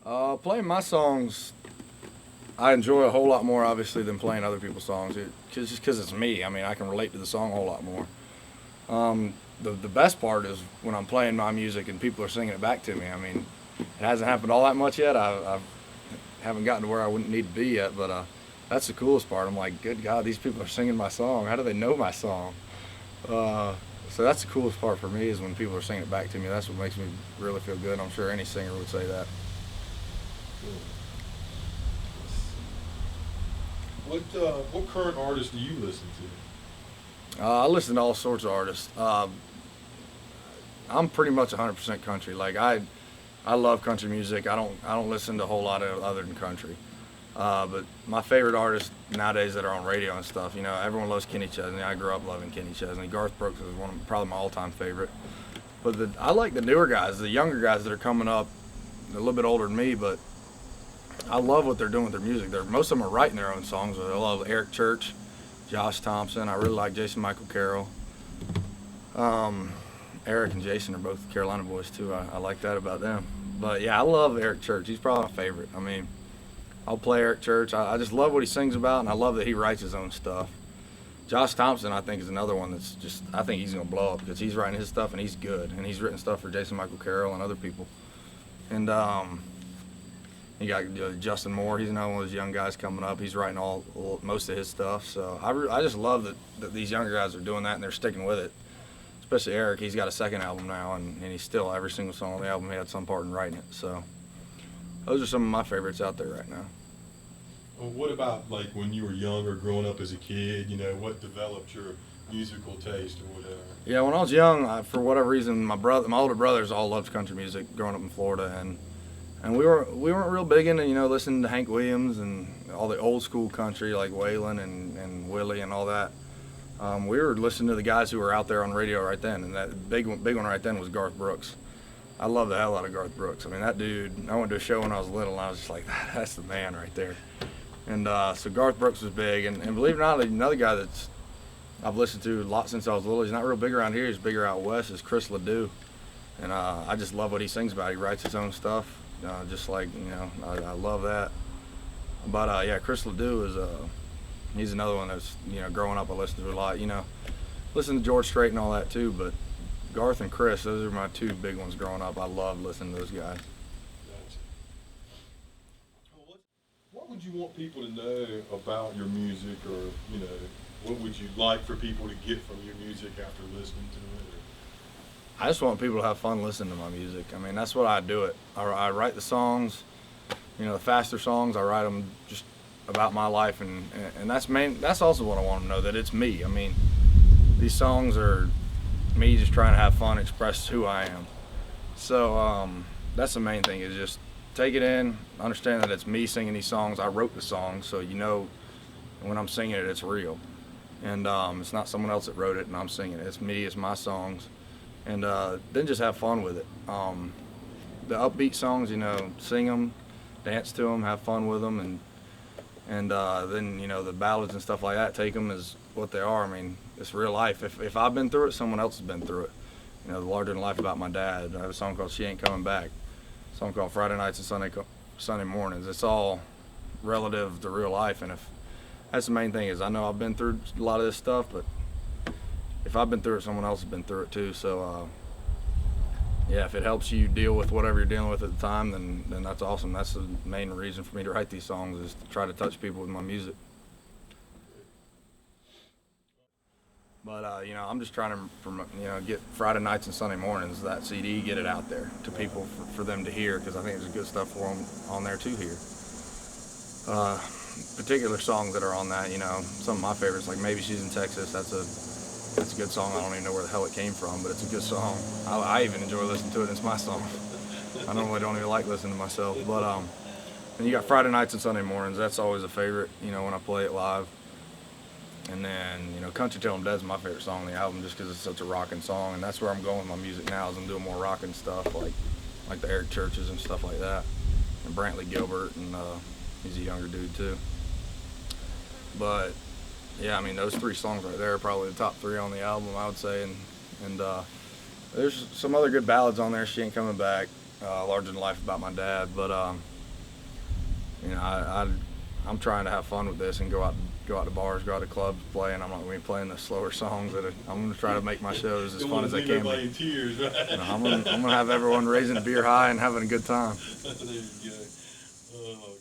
Playing my songs, I enjoy a whole lot more, obviously, than playing other people's songs. Just because it's me. I mean, I can relate to the song a whole lot more. The best part is when I'm playing my music and people are singing it back to me. I mean, it hasn't happened all that much yet. I haven't gotten to where I wouldn't need to be yet, but that's the coolest part. I'm like, good God, these people are singing my song. How do they know my song? Uh, so that's the coolest part for me is when people are singing it back to me. That's what makes me really feel good. I'm sure any singer would say that. What current artists do you listen to? I listen to all sorts of artists. I'm pretty much 100% country. Like I love country music. I don't listen to a whole lot of other than country. But my favorite artists nowadays that are on radio and stuff, everyone loves Kenny Chesney. I grew up loving Kenny Chesney. Garth Brooks is probably my all-time favorite. But I like the newer guys, the younger guys that are coming up, they're a little bit older than me, but I love what they're doing with their music. Most of them are writing their own songs. I love Eric Church, Josh Thompson. I really like Jason Michael Carroll. Eric and Jason are both Carolina boys too. I like that about them. But yeah, I love Eric Church. He's probably my favorite. I mean, I'll play Eric Church. I just love what he sings about, and I love that he writes his own stuff. Josh Thompson, I think, is another one that's just, I think he's going to blow up because he's writing his stuff and he's good. And he's written stuff for Jason Michael Carroll and other people. And you got Justin Moore. He's another one of those young guys coming up. He's writing most of his stuff. So I just love that these younger guys are doing that and they're sticking with it. Especially Eric. He's got a second album now, and he's still, every single song on the album, he had some part in writing it. So those are some of my favorites out there right now. Well, what about like when you were younger, growing up as a kid? What developed your musical taste or whatever? Yeah, when I was young, for whatever reason, my older brothers all loved country music growing up in Florida, and we weren't real big into listening to Hank Williams and all the old school country like Waylon and Willie and all that. We were listening to the guys who were out there on radio right then, and that big one right then was Garth Brooks. I love the hell out of Garth Brooks. I mean, that dude, I went to a show when I was little, and I was just like, that's the man right there. And so Garth Brooks was big, and believe it or not, another guy that's I've listened to a lot since I was little, he's not real big around here, he's bigger out west, is Chris Ledoux. And I just love what he sings about. He writes his own stuff, just like, I love that. But yeah, Chris Ledoux is he's another one that's, growing up I listened to a lot, listen to George Strait and all that too, but Garth and Chris, those are my two big ones growing up. I love listening to those guys. Gotcha. What would you want people to know about your music, or what would you like for people to get from your music after listening to it? I just want people to have fun listening to my music. I mean, that's what I do it. I write the songs, the faster songs, I write them just about my life, and that's also what I want them to know, that it's me. I mean, these songs are me just trying to have fun, express who I am. So that's the main thing, is just take it in, understand that it's me singing these songs. I wrote the songs, so when I'm singing it, it's real. And it's not someone else that wrote it and I'm singing it. It's me, it's my songs. And then just have fun with it. The upbeat songs, sing them, dance to them, have fun with them, and then the ballads and stuff like that, take them as what they are. I mean, it's real life. If I've been through it, someone else has been through it. The larger than life about my dad. I have a song called She Ain't Coming Back, a song called Friday Nights and Sunday Mornings. It's all relative to real life, and that's the main thing, is I know I've been through a lot of this stuff, but if I've been through it, someone else has been through it too. So yeah, if it helps you deal with whatever you're dealing with at the time, then that's awesome. That's the main reason for me to write these songs, is to try to touch people with my music. But I'm just trying to get Friday Nights and Sunday Mornings, that CD, get it out there to people for them to hear, because I think there's good stuff for them on there to hear. Particular songs that are on that, some of my favorites, like Maybe She's in Texas. That's a good song. I don't even know where the hell it came from, but it's a good song. I even enjoy listening to it. It's my song. I normally don't even like listening to myself. But and you got Friday Nights and Sunday Mornings. That's always a favorite, when I play it live. And then, Country Till I'm Dead is my favorite song on the album, just because it's such a rocking song. And that's where I'm going with my music now, is I'm doing more rocking stuff, like the Eric Churches and stuff like that. And Brantley Gilbert, and he's a younger dude too. But yeah, I mean, those three songs right there are probably the top three on the album, I would say. And there's some other good ballads on there. She Ain't Coming Back, larger than life about my dad. But you know, I'm trying to have fun with this and go out to bars, go out to clubs, play, and I'm not going to be playing the slower songs. I'm going to try to make my shows as fun as I can. In tears, right? You know, I'm going to have everyone raising a beer high and having a good time. There you go. Oh,